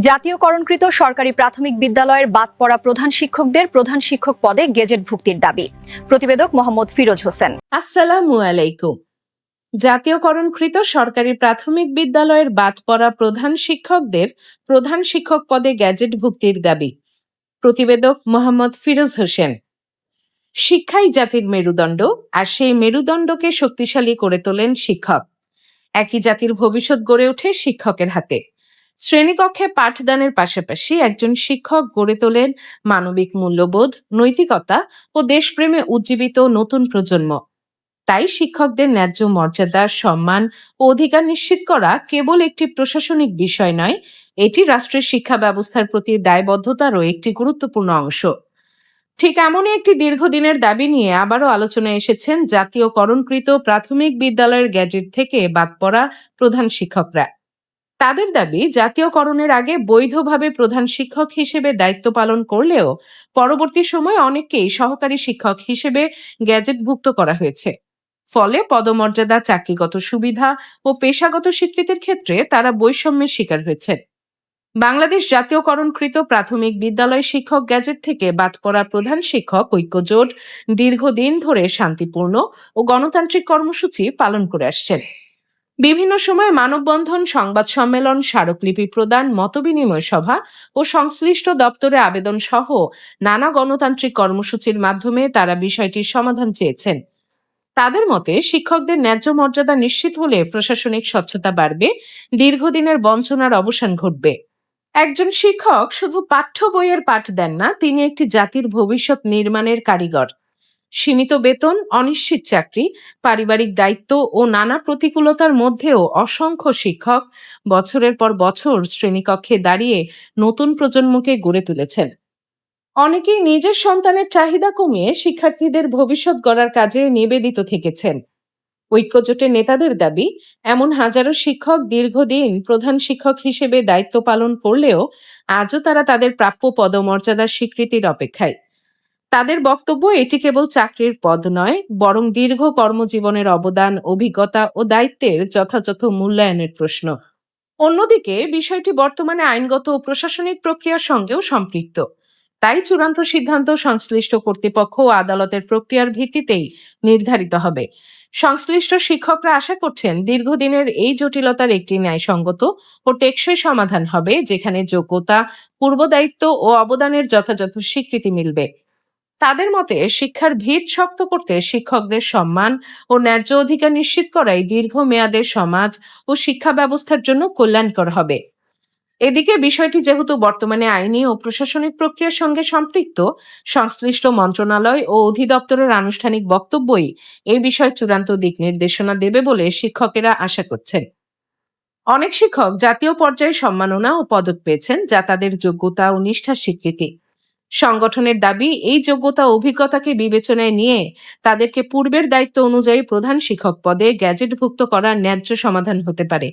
জাতীয়করণকৃত সরকারি প্রাথমিক বিদ্যালয়ের বাদ পড়া প্রধান শিক্ষকদের প্রধান শিক্ষক পদে গেজেট ভুক্তির দাবি। প্রতিবেদক মোহাম্মদ ফিরোজ হোসেন। আসসালামু আলাইকুম। জাতীয়করণকৃত সরকারি প্রাথমিক বিদ্যালয়ের বাদ পড়া প্রধান শিক্ষকদের প্রধান শিক্ষক পদে গেজেট ভুক্তির দাবি। প্রতিবেদক মোহাম্মদ ফিরোজ হোসেন। শিক্ষাই জাতির মেরুদণ্ড, আর সেই মেরুদণ্ডকে শক্তিশালী করে তোলেন শিক্ষক। একই জাতির ভবিষ্যৎ গড়ে ওঠে শিক্ষকের হাতে। শ্রেণীকক্ষে পাঠদানের পাশাপাশি একজন শিক্ষক গড়ে তোলেন মানবিক মূল্যবোধ, নৈতিকতা ও দেশপ্রেমে উজ্জীবিত নতুন প্রজন্ম। তাই শিক্ষকদের ন্যায্য মর্যাদা, সম্মান ও অধিকার নিশ্চিত করা কেবল একটি প্রশাসনিক বিষয় নয়, এটি রাষ্ট্রের শিক্ষা ব্যবস্থার প্রতি দায়বদ্ধতারও একটি গুরুত্বপূর্ণ অংশ। ঠিক এমনই একটি দীর্ঘদিনের দাবি নিয়ে আবারও আলোচনায় এসেছেন জাতীয়করণকৃত প্রাথমিক বিদ্যালয়ের গ্যাজেট থেকে বাদ পড়া প্রধান শিক্ষকরা। তাদের দাবি, জাতীয়করণের আগে বৈধভাবে প্রধান শিক্ষক হিসেবে দায়িত্ব পালন করলেও পরবর্তী সময়ে অনেককেই সহকারী শিক্ষক হিসেবে গ্যাজেটভুক্ত করা হয়েছে। ফলে পদমর্যাদা, চাকরিগত সুবিধা ও পেশাগত স্বীকৃতির ক্ষেত্রে তারা বৈষম্যের শিকার হয়েছে। বাংলাদেশ জাতীয়করণকৃত প্রাথমিক বিদ্যালয় শিক্ষক গ্যাজেট থেকে বাদ পড়া প্রধান শিক্ষক ঐক্যজোট দীর্ঘদিন ধরে শান্তিপূর্ণ ও গণতান্ত্রিক কর্মসূচি পালন করে আসছেন। বিভিন্ন সময়ে মানববন্ধন, সংবাদ সম্মেলন, স্মারকলিপি প্রদান, মতবিনিময় সভা ও সংশ্লিষ্ট দপ্তরে আবেদন সহ নানা গণতান্ত্রিক কর্মসূচির মাধ্যমে তারা বিষয়টির সমাধান চেয়েছেন। তাদের মতে, শিক্ষকদের ন্যায্য মর্যাদা নিশ্চিত হলে প্রশাসনিক স্বচ্ছতা বাড়বে, দীর্ঘদিনের বঞ্চনার অবসান ঘটবে। একজন শিক্ষক শুধু পাঠ্য বইয়ের পাঠ দেন না, তিনি একটি জাতির ভবিষ্যৎ নির্মাণের কারিগর। সীমিত বেতন, অনিশ্চিত চাকরি, পারিবারিক দায়িত্ব ও নানা প্রতিকূলতার মধ্যেও অসংখ্য শিক্ষক বছরের পর বছর শ্রেণীকক্ষে দাঁড়িয়ে নতুন প্রজন্মকে গড়ে তুলেছেন। অনেকেই নিজের সন্তানের চাহিদা কমিয়ে শিক্ষার্থীদের ভবিষ্যৎ গড়ার কাজে নিবেদিত থেকেছেন। ঐক্যজোটের নেতাদের দাবি, এমন হাজারো শিক্ষক দীর্ঘদিন প্রধান শিক্ষক হিসেবে দায়িত্ব পালন করলেও আজও তারা তাদের প্রাপ্য পদমর্যাদার স্বীকৃতির অপেক্ষায়। তাদের বক্তব্য, এটি কেবল চাকরির পদ নয়, বরং দীর্ঘ কর্মজীবনের অবদান, অভিজ্ঞতা ও দায়িত্বের যথাযথ মূল্যায়নের প্রশ্ন। অন্যদিকে বিষয়টি বর্তমানে আইনগত ও প্রশাসনিক প্রক্রিয়ার সঙ্গেও সম্পৃক্ত। তাই চূড়ান্ত সিদ্ধান্ত সংশ্লিষ্ট কর্তৃপক্ষ ও আদালতের প্রক্রিয়ার ভিত্তিতেই নির্ধারিত হবে। সংশ্লিষ্ট শিক্ষকরা আশা করছেন, দীর্ঘদিনের এই জটিলতার একটি ন্যায়সঙ্গত ও টেকসই সমাধান হবে, যেখানে যোগ্যতা, পূর্বদায়িত্ব ও অবদানের যথাযথ স্বীকৃতি মিলবে। তাদের মতে, শিক্ষার ভিত শক্ত করতে শিক্ষকদের সম্মান ও ন্যায্য অধিকার নিশ্চিত করাই দীর্ঘমেয়াদে সমাজ ও শিক্ষা ব্যবস্থার জন্য কল্যাণকর হবে। এদিকে বিষয়টি যেহেতু বর্তমানে আইনি ও প্রশাসনিক প্রক্রিয়ার সঙ্গে সম্পৃক্ত, সংশ্লিষ্ট মন্ত্রণালয় ও অধিদপ্তরের আনুষ্ঠানিক বক্তব্যই এই বিষয়ে চূড়ান্ত দিক নির্দেশনা দেবে বলে শিক্ষকেরা আশা করছেন। অনেক শিক্ষক জাতীয় পর্যায়ে সম্মাননা ও পদক পেয়েছেন, যা তাদের যোগ্যতা ও নিষ্ঠার স্বীকৃতি। সংগঠনের দাবি, এই যোগ্যতা ও অভিজ্ঞতাকে বিবেচনায় নিয়ে তাদেরকে পূর্বের দায়িত্ব অনুযায়ী প্রধান শিক্ষক পদে গ্যাজেটভুক্ত করার ন্যায্য সমাধান হতে পারে।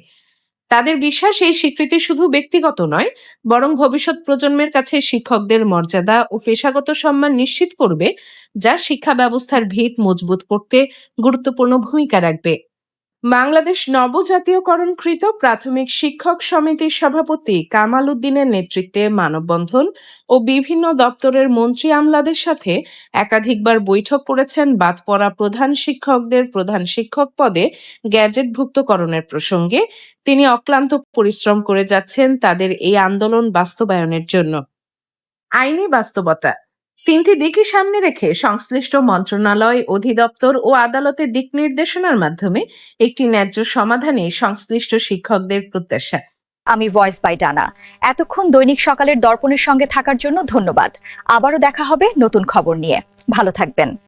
তাদের বিশ্বাস, এই স্বীকৃতি শুধু ব্যক্তিগত নয়, বরং ভবিষ্যৎ প্রজন্মের কাছে শিক্ষকদের মর্যাদা ও পেশাগত সম্মান নিশ্চিত করবে, যা শিক্ষা ব্যবস্থার ভিত মজবুত করতে গুরুত্বপূর্ণ ভূমিকা রাখবে। বাংলাদেশ নবজাতীয়করণকৃত প্রাথমিক শিক্ষক সমিতির সভাপতি কামাল উদ্দিনের নেতৃত্বে মানববন্ধন ও বিভিন্ন দপ্তরের মন্ত্রী আমলাদের সাথে একাধিকবার বৈঠক করেছেন বাদ পড়া প্রধান শিক্ষকদের প্রধান শিক্ষক পদে গ্যাজেটভুক্তকরণের প্রসঙ্গে। তিনি অক্লান্ত পরিশ্রম করে যাচ্ছেন তাদের এই আন্দোলন বাস্তবায়নের জন্য। আইনি বাস্তবতা: তিনটি দিকই সামনে রেখে সংশ্লিষ্ট মন্ত্রণালয়, অধিদপ্তর ও আদালতের দিক নির্দেশনার মাধ্যমে একটি ন্যায্য সমাধানে সংশ্লিষ্ট শিক্ষকদের প্রত্যাশা। আমি ভয়েস বাই ডানা। এতক্ষণ দৈনিক সকালের দর্পণের সঙ্গে থাকার জন্য ধন্যবাদ। আবারও দেখা হবে নতুন খবর নিয়ে। ভালো থাকবেন।